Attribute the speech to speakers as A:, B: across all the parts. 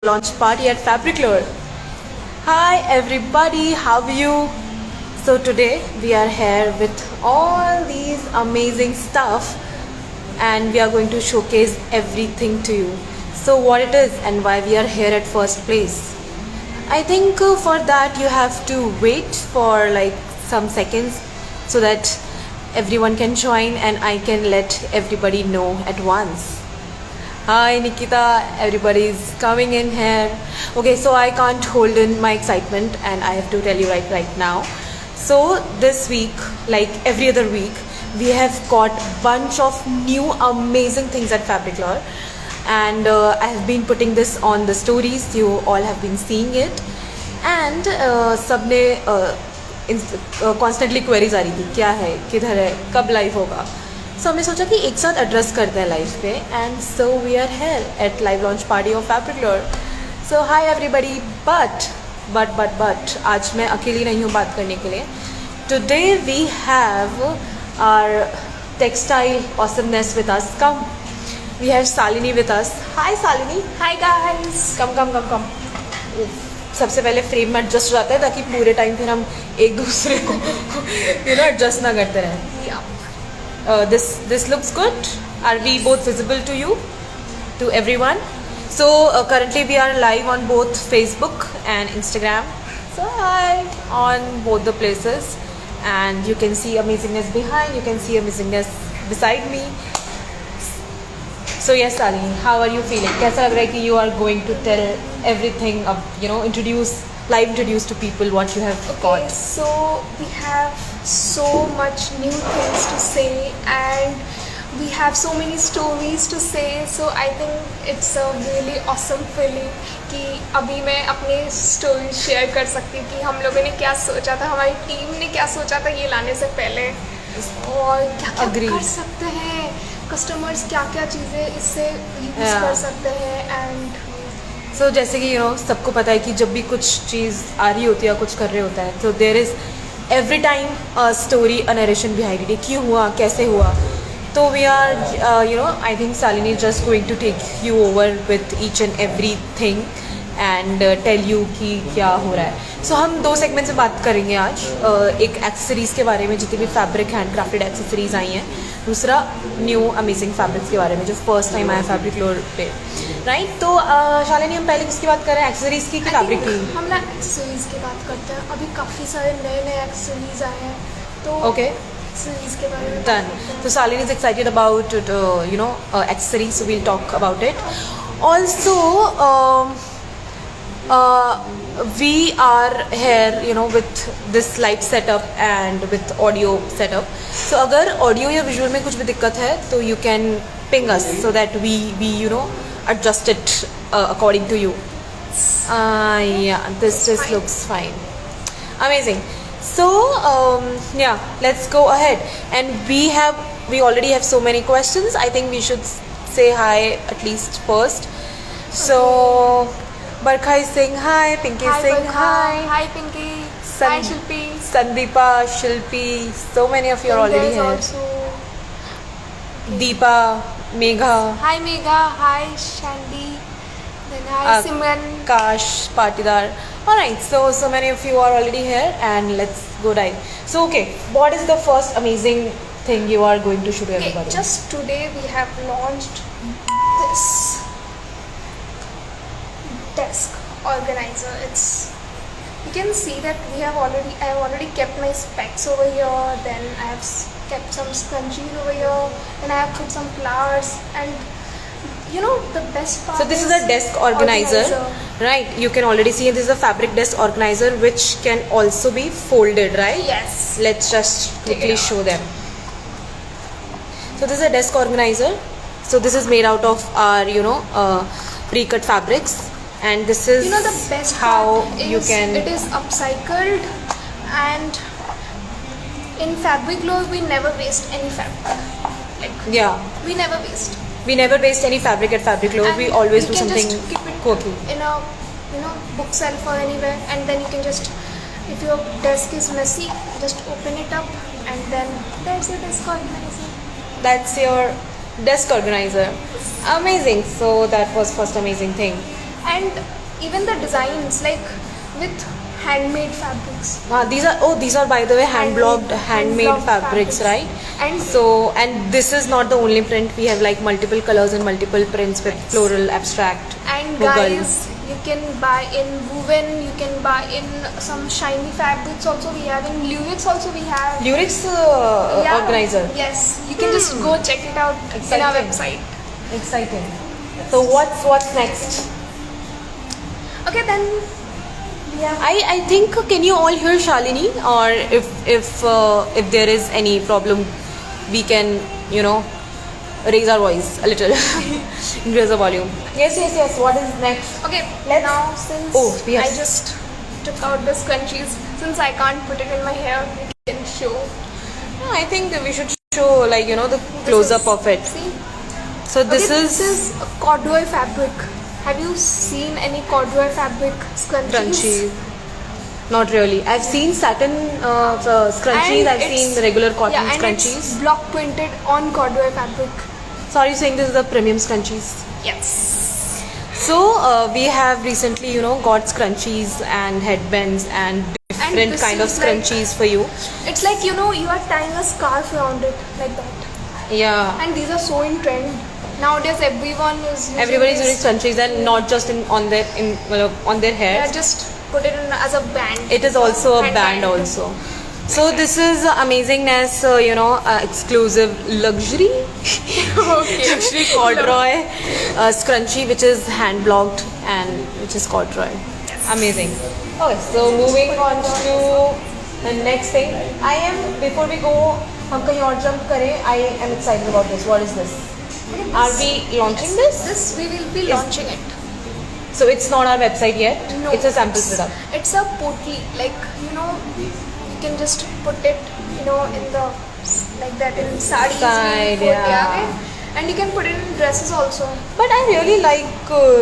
A: launch party at Fabriclore. Hi everybody, how are you? So today we are here with all these amazing stuff and we are going to showcase everything to you. So what it is and why we are here at first place. I think for that you have to wait for like some seconds so that everyone can join and I can let everybody know at once. Hi Nikita, everybody is coming in here. Okay, so I can't hold in my excitement and I have to tell you right now. So this week, like every other week, we have got bunch of new amazing things at Fabriclore and I have been putting this on the stories. You all have been seeing it and सबने constantly queries आ रही थी क्या है, किधर है, कब live होगा. So हमने सोचा कि एक साथ एड्रेस करते हैं लाइव पे and so we are here at live launch party of Fabriclore. So hi everybody. But आज मैं अकेली नहीं हूँ बात करने के लिए. Today we have our textile awesomeness with us. Come, we have Shalini with us. Hi Shalini.
B: Hi guys.
A: Come. सबसे पहले फ्रेम में एडजस्ट हो जाता है ताकि पूरे टाइम फिर हम एक दूसरे को एडजस्ट ना करते रहें. This looks good. Are we both visible to you, to everyone? So currently we are live on both Facebook and Instagram. So hi on both the places, and you can see amazingness behind. You can see amazingness beside me. So yes, Salini, how are you feeling? कैसा लग रहा है कि you are going to tell everything, introduce to people what you have got?
B: So we have so much new things to say and we have so many stories to say. So I think it's a really awesome feeling कि अभी मैं अपने story share कर सकती कि हम लोगों ने क्या सोचा था, हमारी टीम ने क्या सोचा था ये लाने से पहले और क्या कर सकते हैं, कस्टमर्स क्या चीज़ें इससे यूज़ कर सकते हैं. एंड
A: सो जैसे कि सबको पता है कि जब भी कुछ चीज़ आ रही होती है या कुछ कर रहे होता है तो there is every time a story, a narration behind it. क्यों हुआ, कैसे हुआ. तो we are I think Shalini just going to take you over with each and everything and tell you कि क्या हो रहा है. सो हम दो सेगमेंट में बात करेंगे आज. एक एक्सेसरीज़ के बारे में, जितनी भी फैब्रिक हैंड क्राफ्टेड एक्सेसरीज आई हैं. दूसरा न्यू अमेजिंग फैब्रिक्स के बारे में जो फर्स्ट टाइम आया Fabriclore पे, राइट. तो शालिनी हम पहले किसकी बात कर रहे हैं, एक्सेसरीज़ की कि फैब्रिक की?
B: हम ना एक्सेसरीज़ की बात करते हैं. अभी काफ़ी सारे नए एक्सेसरीज आए हैं तो
A: ओके,
B: एक्सेसरीज के बारे में
A: डन. तो Shalini is excited about accessories, so we'll talk about it. Also we are here with this light setup and with audio setup. So अगर audio या visual में कुछ भी दिक्कत है तो you can ping us so that we adjust it according to you. Yeah, this just looks fine. Amazing. So yeah, let's go ahead. And we already have so many questions. I think we should say hi at least first. So Barkha is saying hi, Pinky is saying hi.
B: Hi Pinky. Hi Shilpi.
A: Sandeepa, Shilpi, so many of you are already here.
B: Also
A: Deepa, Megha.
B: Hi Megha. Hi Shandy. Then hi Simran.
A: Kash, Patidar. Alright, so many of you are already here and let's go dive. So okay, what is the first amazing thing you are going to show to everybody?
B: Just today we have launched this desk organizer. You can see that I have already kept my specs over here, then I have kept some scrunchies over here, and I have put some flowers. And the best part,
A: so this is a desk organizer, right? You can already see this is a fabric desk organizer which can also be folded, right?
B: Yes.
A: Let's just quickly show them. So this is a desk organizer. So this is made out of our pre-cut fabrics. And this is
B: the best
A: how
B: part
A: you
B: is
A: can.
B: It is upcycled, and in Fabriclore we never waste any fabric. We never waste.
A: We never waste any fabric at Fabriclore.
B: And
A: we always do
B: can
A: something
B: just keep it
A: quirky
B: in a book shelf or anywhere, and then you can just, if your desk is messy, just open it up, and then there's your desk organizer.
A: That's your desk organizer. Amazing. So that was first amazing thing.
B: and even the designs like with handmade fabrics.
A: These are by the way handmade
B: Hand-blocked
A: fabrics,
B: fabrics.
A: right?
B: And
A: And this is not the only print. We have like multiple colors and multiple prints with floral, abstract,
B: and
A: Mughal.
B: guys, you can buy in woven, you can buy in some shiny fabrics also. We have in Luix also we have.
A: Lyrics
B: Yeah.
A: organizer.
B: Yes, you can just go check it out in our
A: Exciting.
B: website.
A: Exciting. So what's next?
B: Okay, then we have.
A: I think can you all hear Shalini, or if there is any problem, we can raise our voice a little, increase the volume. Yes. What is next?
B: Okay,
A: Let's-
B: now since
A: Oh, yes.
B: I just took out the scrunchies, since I can't put it in my hair, we can show.
A: No, I think that we should show the close up of it.
B: See?
A: So this
B: Okay,
A: is
B: this is a corduroy fabric. Have you seen any corduroy fabric scrunchies?
A: crunchy. Not really. I've seen satin scrunchies.
B: And
A: I've seen the regular cotton
B: yeah, and
A: scrunchies.
B: it's block printed on corduroy fabric.
A: So are you saying this is the premium scrunchies?
B: Yes.
A: So we have recently, got scrunchies and headbands and different
B: this
A: kind of
B: is like-
A: scrunchies for you.
B: It's like you are tying a scarf around it like that.
A: Yeah.
B: And these are so in trend. Nowadays everyone is using
A: Everybody's
B: this.
A: using scrunchies and not just on their hair.
B: Yeah, just put it in as a band.
A: It is also a
B: Hand
A: band also. So this is amazingness, exclusive luxury,
B: Okay.
A: luxury corduroy scrunchie, which is hand blocked and which is corduroy. Amazing. Okay, so moving on to the next thing. Before we go, हम कहीं और jump करें. I am excited about this. What is this? Are we launching this?
B: This we will be launching it.
A: So it's not our website yet.
B: No,
A: It's a sample product.
B: It's a potli, like you can just put it, in the like that in sarees.
A: Side, yeah.
B: Okay? And you can put it in dresses also.
A: But I really like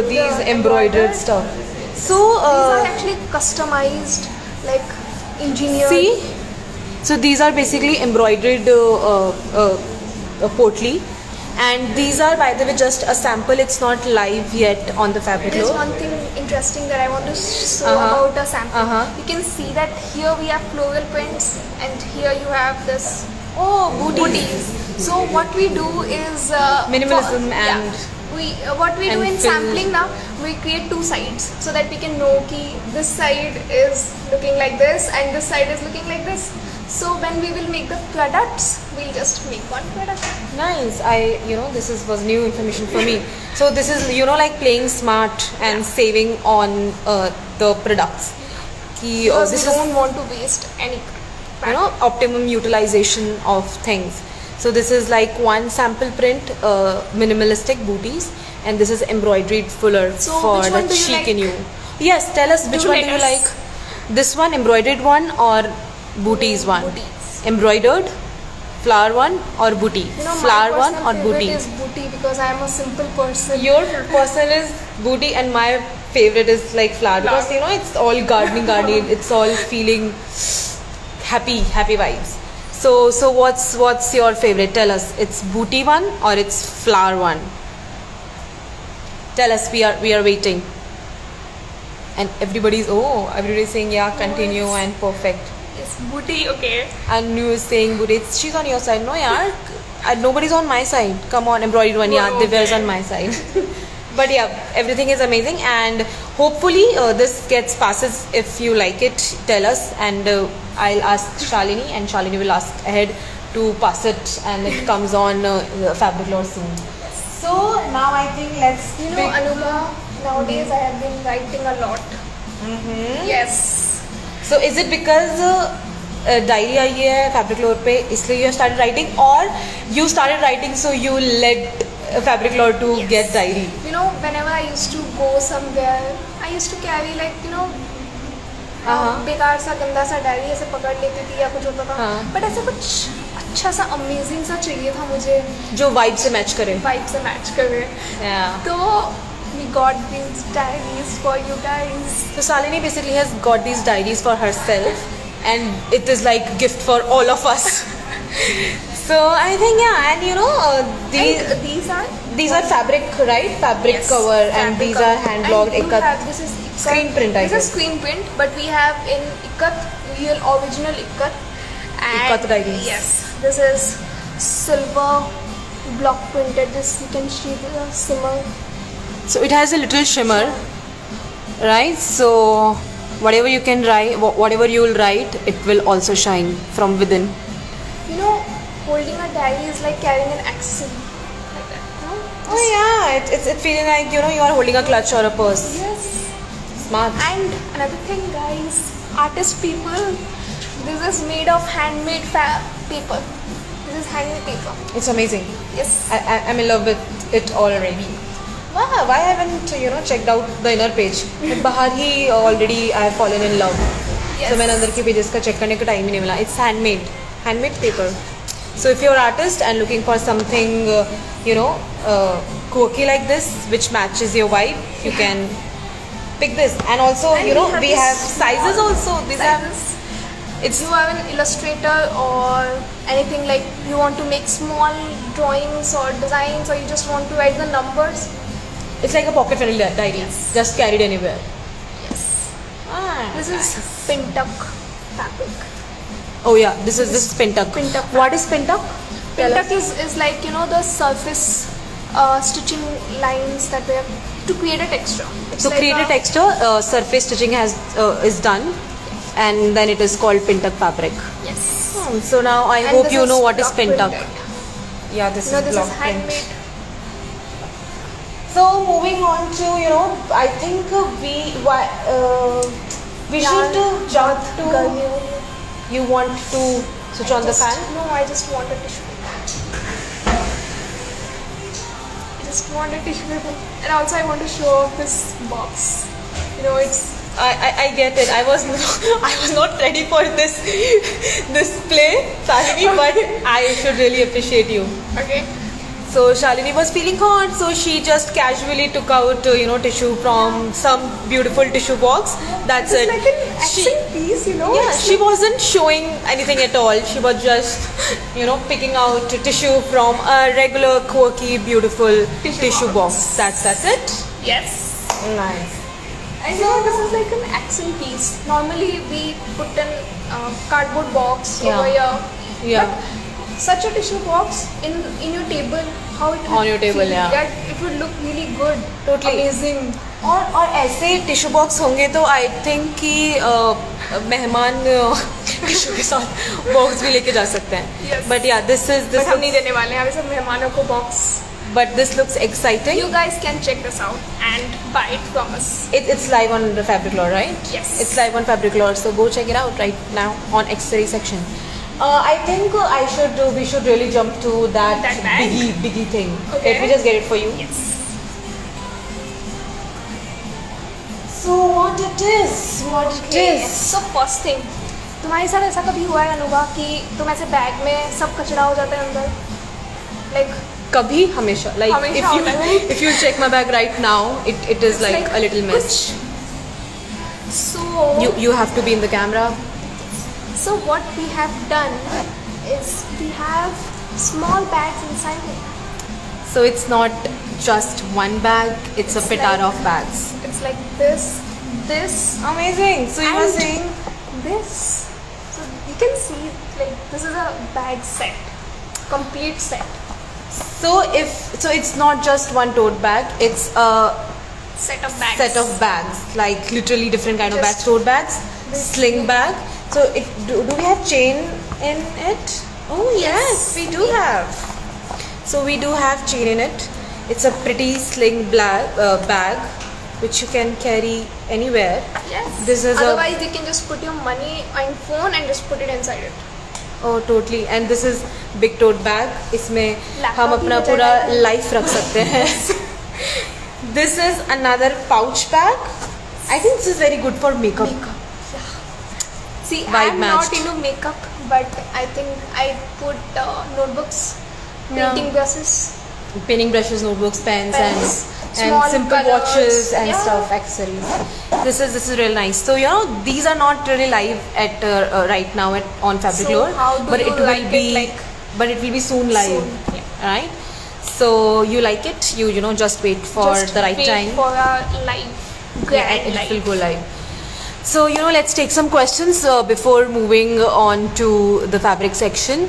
A: these
B: The
A: embroidered
B: embroidered.
A: stuff. So
B: These are actually customized, like engineered.
A: see, so these are basically embroidered portly, and these are by the way just a sample. It's not live yet on the fabric
B: There's
A: floor.
B: one thing interesting that I want to show
A: Uh-huh.
B: about a sample.
A: Uh-huh.
B: You can see that here we have floral prints, and here you have this
A: Oh,
B: booties. So what we do is
A: Minimalism and
B: what we do
A: and
B: in
A: fill.
B: sampling now, we create two sides so that we can know ki this side is looking like this and this side is looking like this. So when we will make the products, we'll just make one product.
A: Nice. This was new information for me. So this is like playing smart and saving on the products.
B: Because
A: This
B: we
A: is
B: don't want to waste any.
A: optimum utilization of things. So this is like one sample print, minimalistic booties, and this is embroidered fuller
B: So
A: for
B: which
A: the
B: one do you
A: chic
B: like?
A: in you. Yes, tell us which
B: Do
A: one
B: let
A: do you
B: us.
A: like? This one, embroidered one, or booties one?
B: Booties.
A: Embroidered, flower one, or booty? Flower
B: my
A: one
B: personal
A: or
B: favorite
A: booty?
B: is booty because I am a simple person.
A: Your person is booty, and my favorite is like flower because it's all gardening. It's all feeling happy vibes. So what's your favorite? Tell us. It's booty one or it's flower one? Tell us. We are waiting. And everybody's saying yeah, continue and perfect.
B: It's booty, okay.
A: And you is saying booty. She's on your side. No, yaar. Nobody's on my side. Come on, embroidered one. Yeah,
B: Oh,
A: Divya's
B: okay.
A: on my side. But yeah, everything is amazing, and hopefully this passes. If you like it, tell us, and I'll ask Shalini, and Shalini will ask ahead to pass it, and it comes on Fabric Lore soon. So now I think let's
B: Anuma, nowadays I have been writing a lot. Yes.
A: So is it because diary आई है Fabric Lore पे इसलिए you started writing, or you started writing so you led Fabric Lore to
B: Yes.
A: get diary?
B: Whenever I used to go somewhere, I used to carry बेकार सा गंदा सा diary ऐसे पकड़ लेती थी या कुछ होता था.
A: हाँ.
B: बट ऐसा कुछ अच्छा सा अमेजिंग सा चाहिए था मुझे,
A: जो वाइब से मैच करे.
B: वाइब से मैच करे.
A: Yeah.
B: तो we got these diaries for you guys.
A: So Shalini basically has got these diaries for herself, and it is like gift for all of us. So I think and
B: And these are
A: These are fabric, right? Fabric
B: Yes,
A: cover, and
B: fabric
A: these
B: cover.
A: are hand blocked
B: And you
A: ikat.
B: have, this is ikat.
A: Screen print, I
B: This
A: guess.
B: is screen print, but we have in ikat, real original ikat. And
A: Ikat diaries.
B: yes, this is silver block printed. This you can see the shimmer.
A: So it has a little shimmer, right? So whatever you can write, whatever you will write, it will also shine from within.
B: You know, holding a diary is like carrying an accent. Like that. No?
A: Oh yeah, it's feeling like you are holding a clutch or a purse.
B: Yes.
A: Smart.
B: And another thing, guys, artist people, this is made of handmade paper. This is handmade paper.
A: It's amazing.
B: Yes.
A: I'm in love with it already. Wow, why haven't checked out the inner page? But बाहर ही already I have fallen in love.
B: Yes.
A: So मैंने अंदर के pages का check करने का time ही नहीं मिला. It's handmade paper. So if you're an artist and looking for something, quirky like this, which matches your vibe, you can pick this. And also,
B: And
A: we
B: this
A: have sizes
B: small
A: also. These are
B: sizes.
A: it's
B: If you are an illustrator or anything like you want to make small drawings or designs, or you just want to write the numbers.
A: it's like a pocket friendly diary,
B: Yes.
A: just carried anywhere.
B: Yes.
A: Ah,
B: This is Pintuck fabric.
A: oh yeah, this is Pintuck.
B: Pintuck.
A: What is Pintuck? Tell us.
B: Pintuck is like the surface stitching lines that we have to create a texture. It's
A: To
B: like
A: create a texture, surface stitching is done, and then it is called Pintuck fabric.
B: Yes.
A: So now I
B: And
A: hope
B: this
A: you know what is
B: block
A: Pintuck.
B: printed.
A: Yeah, this
B: No,
A: is
B: this
A: block
B: is
A: print.
B: handmade.
A: So moving on to I think we should jump to.
B: Garnier.
A: You want to switch on the fan?
B: No, I just want a tissue paper. I just want a tissue paper. And also I want to show off this box. It's
A: I get it. I was not ready for this display, Shalini, but I should really appreciate you.
B: okay.
A: So Shalini was feeling hot, so she just casually took out tissue from some beautiful tissue box. That's
B: It's
A: it.
B: like an accent piece,
A: Yeah,
B: it's
A: she wasn't showing anything at all. She was just, picking out tissue from a regular, quirky, beautiful tissue box. That's it.
B: Yes.
A: Nice.
B: I know this is like an accent piece. Normally we put in cardboard box
A: Yeah.
B: over here.
A: Yeah.
B: But such a tissue box in your table, how it
A: On
B: would
A: your table,
B: feel,
A: yeah.
B: that it would look really good.
A: Totally.
B: Amazing.
A: और ऐसे tissue box होंगे तो I think कि मेहमान tissue के साथ box भी लेके जा सकते हैं.
B: Yes.
A: बट या दिस
B: But हम नहीं देने वाले हैं, हम सब मेहमानों को box.
A: But this looks exciting.
B: You guys can check this out and buy it from us.
A: It's live on the Fabric Lore, right?
B: Yes.
A: It's live on Fabric Lore, so go check it out right now on accessory section. I think we should really jump to that
B: That bag?
A: biggie thing.
B: Okay.
A: Let me just get it for you.
B: Yes.
A: So what it is?
B: So first thing, तुम्हारे साथ ऐसा कभी हुआ है अनुभव कि तुम ऐसे बैग में सब कचरा हो जाता है अंदर? Like
A: कभी हमेशा like
B: हमेशा होता है।
A: if you check my bag right now, it is
B: it's
A: like a little mess.
B: So
A: You have to be in the camera.
B: So what we have done is we have small bags inside it.
A: So it's not just one bag, it's a
B: It's
A: petara
B: like-
A: of bags.
B: It's like this,
A: Amazing. So you were
B: and
A: saying
B: this. So you can see like this is a bag set, complete set.
A: so it's not just one tote bag, it's a
B: Set of bags.
A: set of bags, like literally different kind of
B: Just
A: bags, tote bags,
B: this
A: sling bag. So do we have chain in it? Oh yes, we do have. So we do have chain in it. It's a pretty sling bag which you can carry anywhere.
B: Yes.
A: This is
B: Otherwise, you can just put your money and phone and just put it inside it.
A: Oh totally. And this is big tote bag. इसमें
B: Laptop
A: हम
B: भी
A: अपना
B: बचा
A: पूरा
B: जाता है।
A: life रख सकते हैं. This is another pouch bag. I think this is very good for makeup.
B: See,
A: Vibe
B: I'm
A: matched.
B: not into makeup, but I think I put notebooks,
A: Yeah.
B: painting brushes.
A: Painting brushes, notebooks, pens,
B: Pens,
A: and
B: small
A: simple
B: colors,
A: watches and
B: yeah.
A: stuff, accessories. This is real nice. So these are not really live at right now on Fabric
B: So
A: Lore,
B: how do
A: but
B: you
A: it will
B: like
A: be
B: it, like
A: but it will be soon live.
B: soon, yeah.
A: Right. So you like it? You know, just wait for
B: Just
A: the right
B: wait
A: time.
B: for a live, grand
A: And it
B: live.
A: will go live. So you know, let's take some questions before moving on to the fabric section.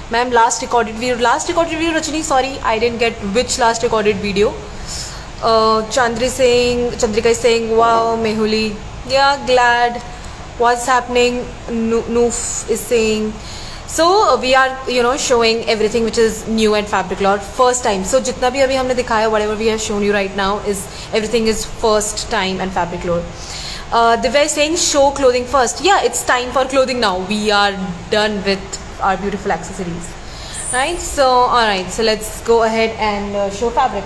A: Ma'am, last recorded video, Rachini, sorry, I didn't get which last recorded video. Chandrika is saying, wow, Mehuli, yeah, glad. What's happening? Noof is saying. So we are, you know, showing everything which is new at Fabric Lord first time. So जितना भी अभी हमने दिखाया, whatever we have shown you right now is everything is first time at Fabric Lord. Divya is saying show clothing first. Yeah, it's time for clothing now. We are done with our beautiful accessories, right? So alright, so let's go ahead and show fabric.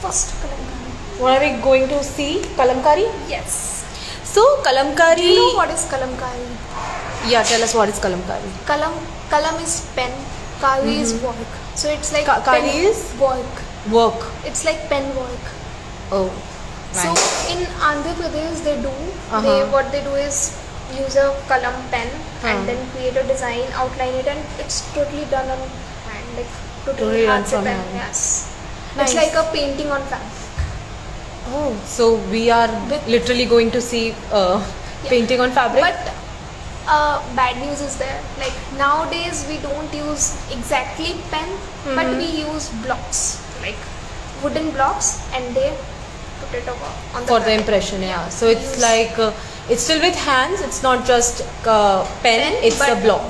B: First kalamkari.
A: What are we going to see? Kalamkari.
B: Yes.
A: So kalamkari.
B: Do you know what is kalamkari?
A: Yeah, tell us what is kalamkari.
B: Kalam is pen. Kari is work. So it's like
A: Kari
B: pen
A: is
B: work.
A: Work.
B: It's like pen work.
A: Oh,
B: So
A: nice.
B: in Andhra Pradesh they do.
A: Uh-huh.
B: What they do is use a kalam pen and then create a design, outline it, and it's totally done on hand, like
A: Totally done
B: hard to
A: from
B: pen.
A: hand.
B: Yes.
A: Nice.
B: It's like a painting on fabric.
A: Oh, so we are literally going to see painting on fabric.
B: But bad news is there. Like nowadays we don't use exactly pen, but we use blocks, like wooden blocks, and they put it over on the
A: For the
B: fabric.
A: impression, yeah. So it's
B: Use
A: like it's still with hands. It's not just pen. It's
B: but
A: a block.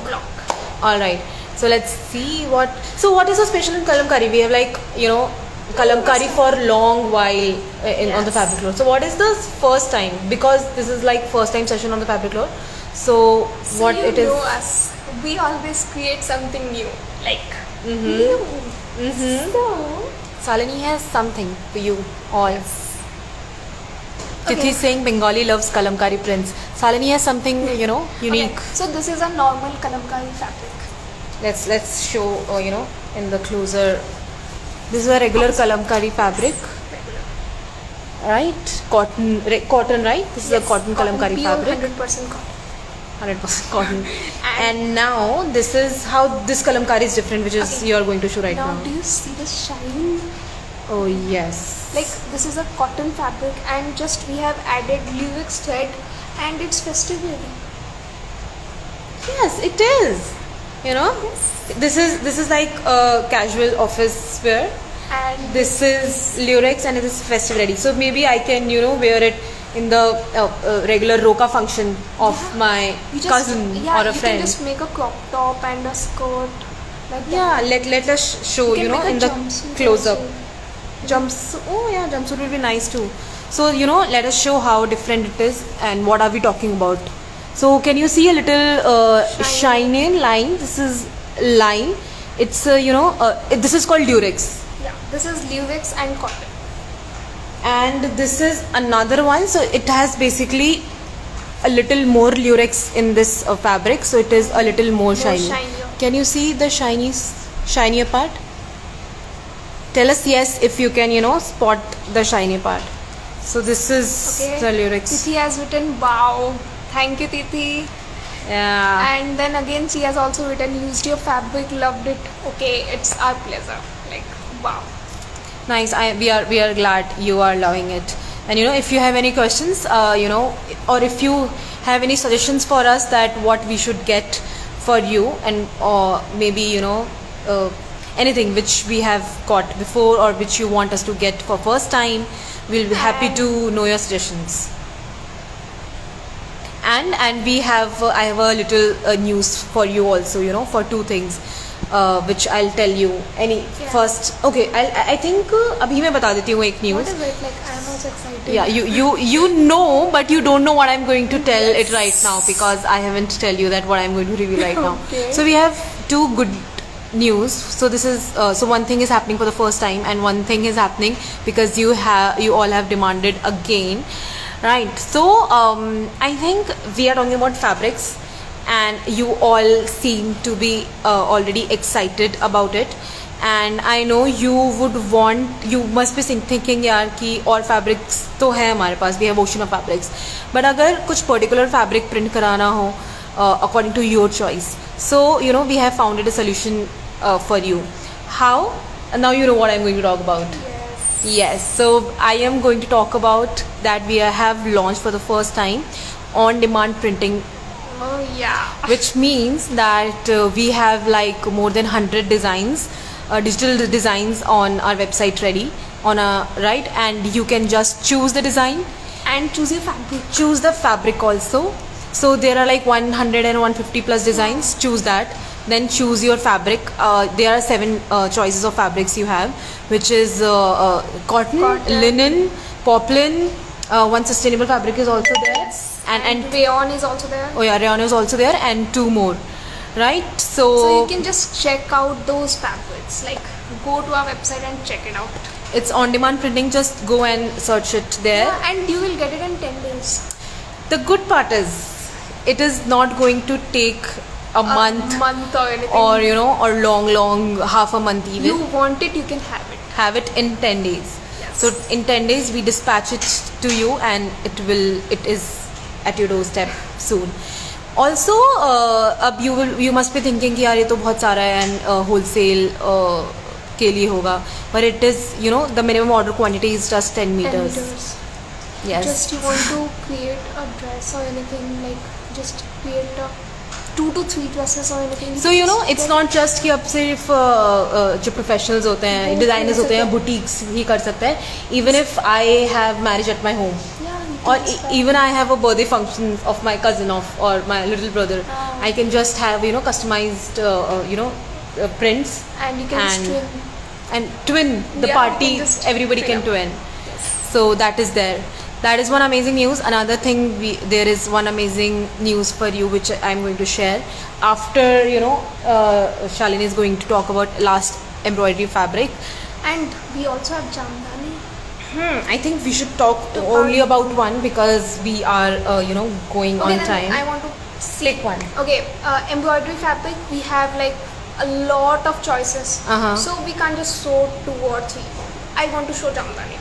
A: All right. So let's see what. So what is so special in kalamkari? We have like, you know, kalamkari for long while on the
B: Yes.
A: fabric load. So what is the first time? Because this is like first time session on the fabric load. So
B: So
A: what
B: you
A: it is?
B: know us. We always create something new, like new. So
A: Salini has something for you all. Tithi
B: Okay.
A: saying Bengali loves kalamkari prints. Salini has something, you know, unique.
B: okay, so this is a normal kalamkari fabric.
A: Let's show you know, in the closer. This is a regular kalamkari fabric, right? Cotton, right? This is a cotton kalamkari
B: pure
A: fabric,
B: 100% cotton.
A: 100% cotton. And now this is how this kalamkari is different, which is
B: Okay.
A: you are going to show right
B: Now,
A: now.
B: do you see the shine?
A: Oh yes.
B: Like this is a cotton fabric, and just we have added lurex thread, and it's festive ready.
A: Yes, it is. You know, this is like a casual office wear.
B: And
A: This is lurex and it is festive ready. So maybe I can, you know, wear it in the regular roka function of my
B: you just,
A: cousin
B: yeah,
A: or a
B: you
A: friend.
B: can just make a crop top and a skirt like
A: Yeah,
B: that.
A: let us show, you
B: can
A: know,
B: make a
A: in the
B: jumpsuit
A: close up.
B: also.
A: Jumpsuit. Oh yeah, jumpsuit will be nice too. So you know, let us show how different it is and what are we talking about. So can you see a little shiny line? This is line. It's you know, this is called lurex.
B: Yeah, this is lurex and cotton.
A: And this is another one, so it has basically a little more lurex in this fabric, so it is a little more shiny.
B: shinier.
A: Can you see the shinier part? Tell us yes if you can, you know, spot the shiny part. So this is
B: Okay.
A: the lurex.
B: Tithi has written wow. Thank you, Tithi.
A: Yeah.
B: And then again, she has also written used your fabric, loved it. Okay, it's our pleasure. Like wow.
A: Nice. We are glad you are loving it. And you know, if you have any questions, you know, or if you have any suggestions for us that what we should get for you, and or maybe you know, anything which we have got before or which you want us to get for first time, we'll be happy to know your suggestions. And we have I have a little news for you also, you know, for two things. Which I'll tell you.
B: Yeah.
A: First, okay, I think अभी मैं बता देती हूँ एक
B: What
A: news.
B: is it? Like I'm also excited.
A: Yeah, you know, but you don't know what I'm going to tell it right now because I haven't tell you that what I'm going to reveal right now.
B: Okay.
A: So we have two good news. So this is so one thing is happening for the first time, and one thing is happening because you all have demanded again, right? So I think we are talking about fabrics, and you all seem to be already excited about it. And I know you must be thinking यार कि और fabrics तो है हमारे पास, we have ocean of fabrics, but अगर कुछ particular fabric print कराना हो according to your choice, so you know we have found a solution for you. How? now you know what I'm going to talk about.
B: Yes.
A: Yes, so I am going to talk about that we have launched for the first time on-demand printing,
B: Oh yeah.
A: which means that we have like more than 100 designs, digital designs on our website ready, right, and you can just choose the design,
B: And choose your fabric.
A: choose the fabric also. So there are like 100 and 150 plus designs. Choose that, then choose your fabric. There are 7 choices of fabrics you have, which is cotton, linen, poplin. One sustainable fabric is also there, and
B: rayon is also there.
A: oh yeah, rayon is also there, and 2 more, right?
B: So you can just check out those fabrics. Like go to our website and check it out.
A: it's on-demand printing. Just go and search it there.
B: Yeah, and you will get it in 10 days.
A: The good part is, it is not going to take a month
B: Month or anything.
A: or or long half a month even.
B: you want it, you can have it.
A: Have it in 10 days.
B: Yes.
A: So in 10 days we dispatch it to you, and it is at your doorstep soon. Also you must be thinking कि यार ये तो बहुत सारा है and wholesale के लिए होगा, but it is the minimum order quantity is just 10 meters.
B: 10 meters.
A: Yes.
B: Just you want to create a dress or anything, like just create 2 to 3 dresses or anything.
A: So it's not just कि अब सिर्फ जो professionals होते हैं, designers होते हैं, boutiques ही कर सकते हैं. Even if I have marriage at my home,
B: Yeah, you
A: or
B: can start.
A: even I have a birthday function of my cousin or my little brother, I can just have customized prints
B: And you can just twin.
A: and twin the
B: Yeah, you
A: party.
B: can just
A: Everybody can
B: twin
A: twin. So that is there. That is one amazing news. Another thing, there is one amazing news for you which I'm going to share after Shalini is going to talk about last embroidery fabric.
B: And we also have Jamdani.
A: I think we should talk only about one because we are going on
B: then
A: time.
B: I want to
A: Click one.
B: Okay, embroidery fabric, we have like a lot of choices.
A: Uh-huh.
B: So we can't just show 2 or 3. I want to show Jamdani.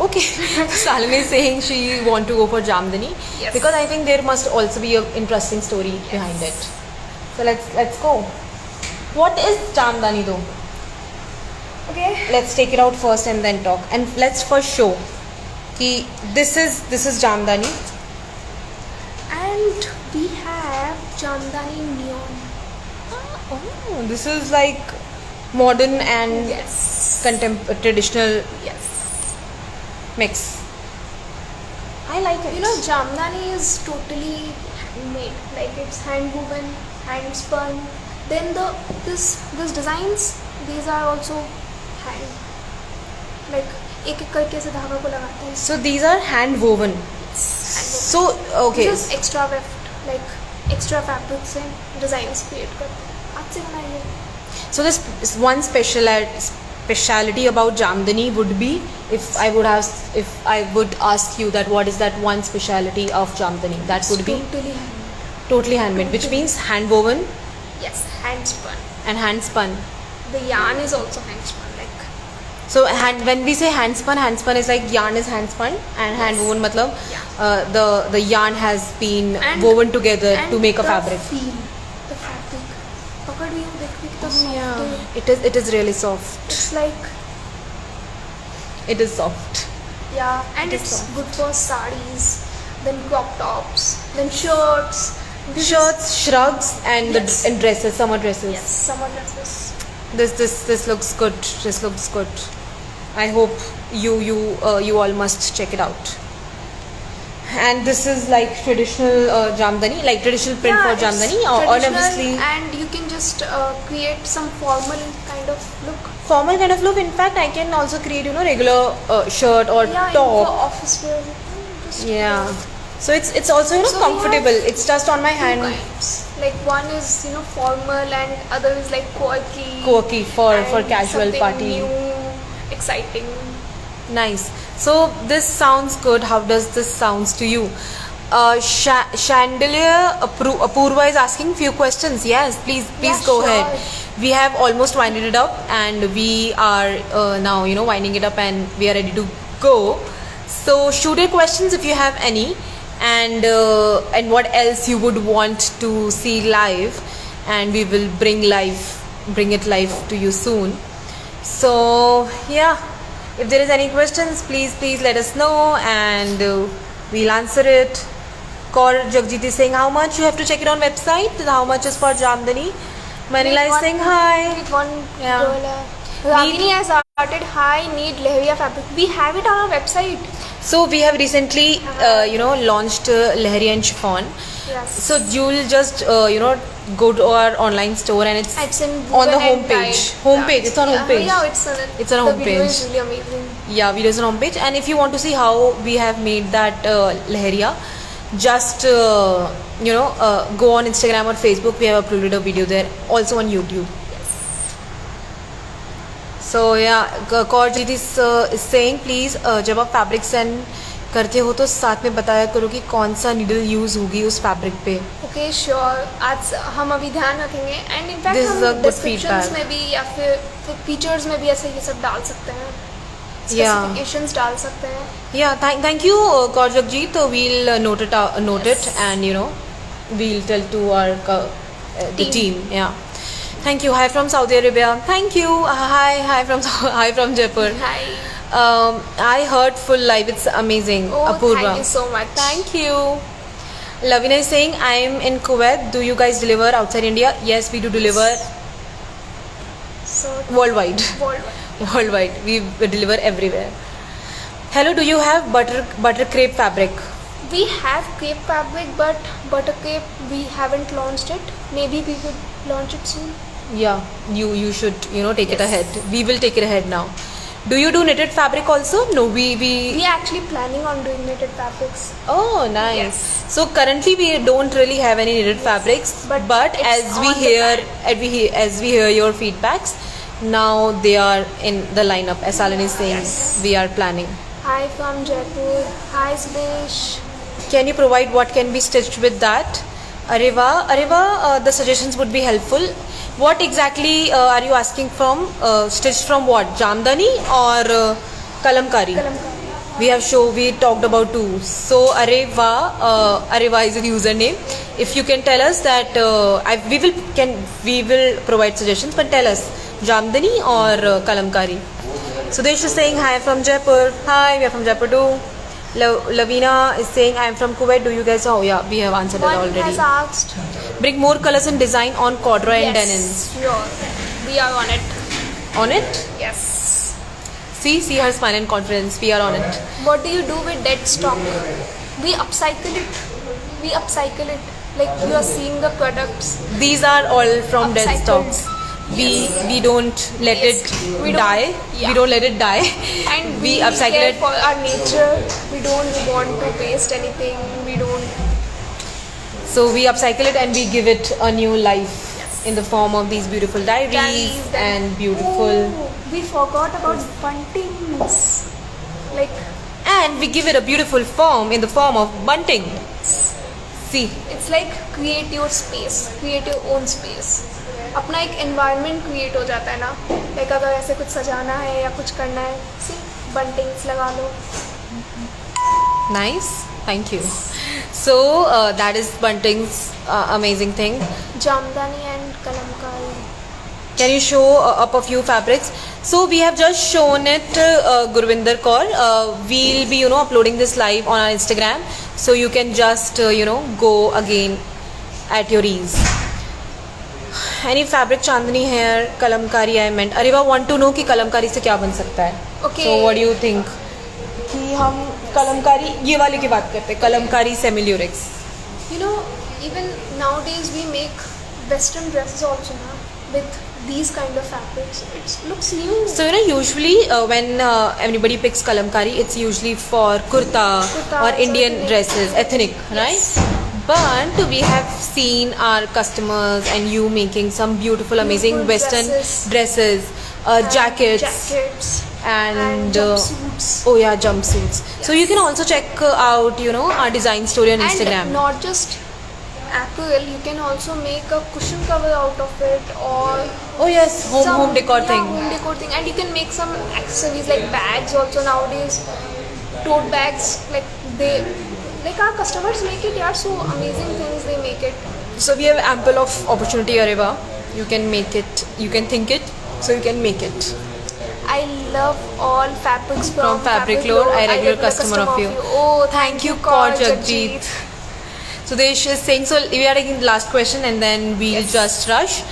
A: Okay. Shalini is saying she want to go for Jamdani.
B: Yes.
A: Because I think there must also be an interesting story behind it. So let's go. What is Jamdani though?
B: Okay.
A: Let's take it out first and then talk. And let's first show कि this is Jamdani.
B: And we have Jamdani neon.
A: Oh, this is like modern and
B: Yes.
A: traditional
B: Yes.
A: mix. I like it.
B: Jamdani is totally handmade. Like it's hand woven, hand spun. Then this designs, these are also hand. Like एक करके ऐसे धागा को लगाते हैं.
A: So these are hand woven. So okay.
B: This is extra weft, like extra fabrics and designs create करते हैं. आज से बनाइए.
A: So this is one speciality about Jamdani would be, if I would ask you that what is that one speciality of Jamdani, that would be
B: Totally handmade.
A: totally handmade, which means hand woven
B: Yes, hand spun.
A: and hand spun.
B: The yarn is also hand spun. Like
A: So when we say hand spun is like yarn is hand spun, and hand woven matlab the yarn has been
B: And-
A: woven together
B: and
A: to make a
B: the
A: fabric.
B: Feel, the fabric. पकड़ रही हूँ, देख कितना soft है.
A: It is really soft.
B: It's like
A: It is soft.
B: yeah, and
A: It is
B: it's
A: soft.
B: good for sarees, then crop tops, then shirts. This is-
A: Shirts, shrugs, and
B: Yes.
A: and dresses, summer dresses.
B: Yes, summer dresses.
A: This looks good. This looks good. I hope you all must check it out. And this is like traditional Jamdani, like traditional print
B: Yeah,
A: for
B: it's
A: Jamdani, or
B: traditional,
A: obviously
B: and you can just create some formal kind of look.
A: formal kind of look. In fact, I can also create regular shirt or
B: Yeah,
A: top.
B: for office wear. Just
A: Yeah. So it's also
B: So we
A: comfortable.
B: have
A: It's just on my
B: two
A: hand.
B: kinds. Like one is formal and other is like quirky.
A: Quirky for
B: and
A: casual
B: something
A: party.
B: New, exciting.
A: Nice. So this sounds good. How does this sounds to you? Chandelier Apurva is asking few questions. Yes, please
B: Yeah,
A: go
B: sure.
A: ahead. We have almost winded it up, and we are now winding it up, and we are ready to go. So shoot your questions if you have any, and what else you would want to see live, and we will bring it live to you soon. So yeah, if there is any questions, please let us know, and we'll answer it. Kaur Jagjit is saying how much you have to check it on website. How much is for Jamdani? Manila is saying hi.
B: Wait, one
A: Yeah.
B: girl. Ragini has started. Hi, need Leheria fabric. We have it on our website.
A: So we have recently launched Leheria and chiffon.
B: Yes.
A: So you'll just go to our online store, and it's
B: in
A: on the
B: Woven and
A: homepage.
B: Dyed.
A: Homepage. It's on
B: Yeah.
A: homepage.
B: Yeah, it's on it.
A: It's on
B: The video
A: homepage.
B: is really amazing.
A: Yeah, videos on homepage. And if you want to see how we have made that Leheria, just go on Instagram or Facebook. We have uploaded a video there. Also on YouTube. So yeah, Kaurjit is saying please जब आप fabric send करते हो तो साथ में बताया करो कि कौन सा नीडल यूज़ होगी उस फैब्रिक पे.
B: ओके श्योर, आज हम अभी ध्यान रखेंगे. And in fact
A: This is a
B: हम
A: good
B: डिस्क्रिप्शंस
A: feedback.
B: में भी या फिर फीचर्स में भी ऐसे ये सब डाल सकते हैं. स्पेसिफिकेशंस डाल सकते हैं.
A: Yeah, thank you, Kaurjit. We'll note it, and we'll tell to our the team. Yeah. Thank you. Hi from Saudi Arabia. Thank you. Hi from Jaipur.
B: Hi.
A: I heard full live. It's amazing.
B: Oh,
A: Apurva.
B: thank you so much.
A: Thank you. Lavina is saying I'm in Kuwait. Do you guys deliver outside India? Yes, we do deliver
B: So
A: worldwide. Worldwide. We deliver everywhere. Hello. Do you have butter crepe fabric?
B: we have crepe fabric, but butter crepe we haven't launched it. Maybe we could launch it soon.
A: Yeah, you should take it
B: Yes.
A: ahead. We will take it ahead now. Do you do knitted fabric also? No, we
B: We are actually planning on doing knitted fabrics.
A: Oh, nice.
B: Yes.
A: So currently we don't really have any knitted fabrics,
B: But it's
A: as we
B: on the
A: hear as we hear your feedbacks, now they are in the lineup. As Alan is saying,
B: Yes.
A: we are planning.
B: Hi from Jaipur. Hi Sudesh.
A: Can you provide what can be stitched with that? Areva, the suggestions would be helpful. What exactly are you asking from? Stitched from what? Jamdani or kalamkari?
B: Kalamkari.
A: We talked about two. So Areva is a username. If you can tell us that, we will provide suggestions. But tell us, Jamdani or kalamkari? Sudesh is saying hi from Jaipur. Hi, we are from Jaipur too. Lavina is saying I am from Kuwait. Do you guys? Oh yeah, we have answered that
B: One
A: already.
B: has asked.
A: Bring more colors and design on corduroy and
B: Yes,
A: denins.
B: sure. We are on it.
A: On it?
B: Yes.
A: See her smile and confidence. We are on it.
B: What do you do with dead stock? We upcycle it. Like you are seeing the products.
A: These are all from dead
B: Upcycled.
A: stocks. We don't let
B: Yes.
A: it
B: We don't-
A: die.
B: yeah.
A: We don't let it die.
B: And
A: we upcycle
B: care
A: it.
B: for our nature. We don't want to waste anything. We don't.
A: So we upcycle it and we give it a new life
B: Yes.
A: in the form of these beautiful diaries
B: then-
A: and beautiful.
B: Oh, we forgot about buntings. Like
A: And we give it a beautiful form in the form of bunting. See.
B: it's like create your space, create your own space. अपना एक environment create हो जाता है ना. Like अगर ऐसे कुछ सजाना है या कुछ करना है, see buntings लगा लो.
A: Nice. Thank you. So that is bunting's amazing thing.
B: Jamdani and kalamkari.
A: Can you show up a few fabrics? So we have just shown it, Gurvinder Kaur. We'll be uploading this live on our Instagram, so you can just go again at your ease. Any fabric Chandni hair, kalamkari I meant. Ariva want to know कि कलमकारी से क्या बन सकता है.
B: Okay.
A: So what do you think? कि हम कलमकारी ये वाले की बात करते हैं, Kalamkari semi lurex.
B: You know, even nowadays we make western dresses also now with these kind of fabrics. It looks new.
A: So usually when anybody picks kalamkari, it's usually for kurta
B: Kurtas
A: or
B: or
A: Indian
B: ethnic.
A: dresses, ethnic, right? But we have seen our customers and you making some beautiful, amazing
B: Beautiful
A: western
B: dresses.
A: jackets,
B: Jackets.
A: and
B: jumpsuits.
A: oh yeah, jumpsuits. So you can also check out our design story on Instagram.
B: And not just apparel, you can also make a cushion cover out of it, or
A: Oh yes, home decor thing.
B: home decor thing. And you can make some accessories like bags also nowadays, tote bags. Like our customers make it. Yeah, so amazing things they make it.
A: So we have ample of opportunity, Areva. You can make it, you can think it, so you can make it.
B: love all fabrics
A: From Fabric Lore, I regular customer of you.
B: Oh,
A: Thank you, Kaur Jagjit. Sudesh is saying, so we are taking the last question and then we'll just rush.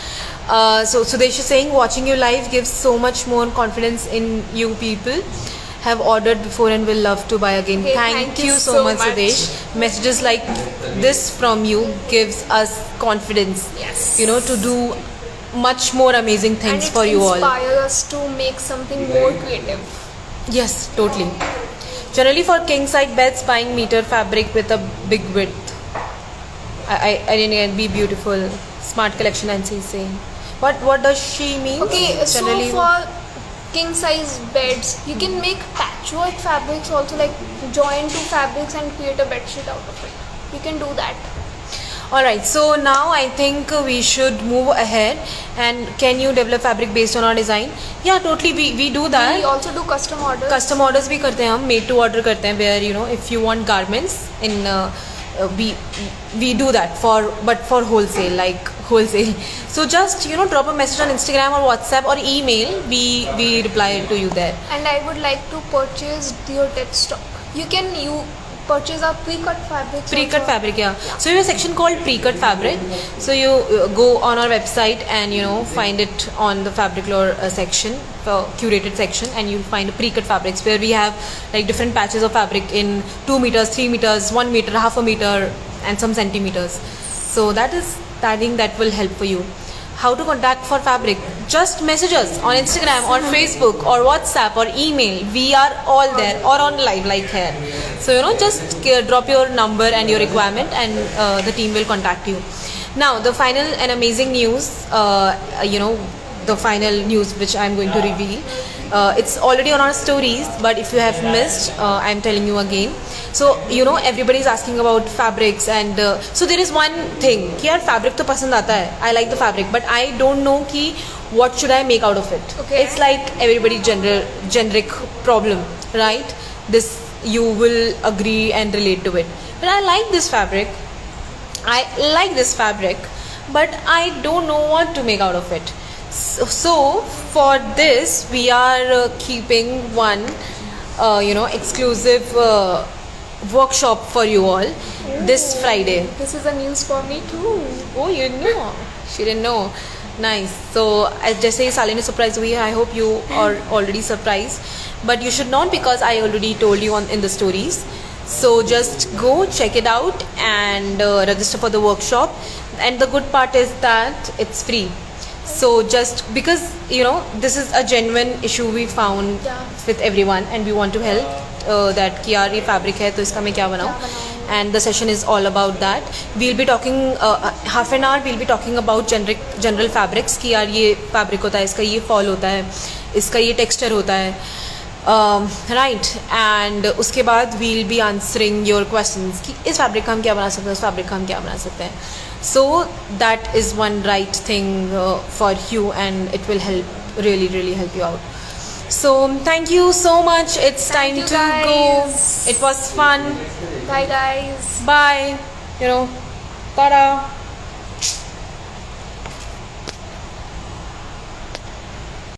A: So Sudesh is saying, watching you live gives so much more confidence in you people. Have ordered before and will love to buy again.
B: Okay,
A: thank you so much, Sudesh. Messages like this from you gives us confidence.
B: Yes.
A: You know, to do much more amazing things
B: And
A: for you all.
B: inspires us to make something more creative.
A: Yes, totally. Generally for king side beds, buying meter fabric with a big width. I didn't get be beautiful. Smart collection and she's saying. What does she mean?
B: Okay,
A: Generally,
B: so for king size beds, you can make patchwork fabrics also, like join two fabrics and create a bed sheet out of it. You can do that.
A: Alright, so now I think we should move ahead. And can you develop fabric based on our design? Yeah, totally. We do that.
B: We also do custom orders.
A: Custom orders भी करते हैं हम, made to order करते हैं, where you know if you want garments in we do that for wholesale, like wholesale. So just drop a message on Instagram or WhatsApp or email. We reply to you there.
B: And I would like to purchase your dead stock. You purchase our pre-cut fabrics.
A: Pre-cut
B: also.
A: fabric, yeah. So we have a section called pre-cut fabric. So you go on our website and find it on the Fabric Lore section, curated section, and you'll find pre-cut fabrics where we have like different patches of fabric in 2 meters, 3 meters, 1 meter, half a meter, and some centimeters. So I think that will help for you. How to contact for fabric? Just message us on Instagram or Facebook or WhatsApp or email. We are all there, or on live like here. So just drop your number and your requirement, and the team will contact you. Now the final and amazing news, the final news which I'm going to reveal. It's already on our stories, but if you have missed, I'm telling you again. So everybody is asking about fabrics, and so there is one thing कि यार fabric तो पसंद आता है. I like the fabric, but I don't know कि what should I make out of it.
B: Okay.
A: It's like everybody generic problem, right? This you will agree and relate to it. But I like this fabric. But I don't know what to make out of it. So for this we are keeping one exclusive workshop for you all this Friday.
B: This is a news for me too.
A: Oh, you know, she didn't know. Nice. So जैसे ही साले ने surprise हुई है, I hope you are already surprised, but you should not, because I already told you in the stories. So just go check it out and register for the workshop. And the good part is that it's free. So just because this is a genuine issue we found with everyone, and we want to help that कि यार ये fabric है तो इसका मैं क्या बनाऊँ. And the session is all about that. We'll be talking half an hour. We'll be talking about general fabrics कि यार ये fabric होता है, इसका ये fall होता है, इसका ये texture होता है. Right, and उसके बाद we'll be answering your questions कि इस fabric का हम क्या बना सकते हैं, उस fabric का हम क्या बना सकते हैं. So that is one right thing for you, and it will really help you out. So thank you so much. It's time to go. It was fun.
B: Bye guys.
A: Bye. Ta-da.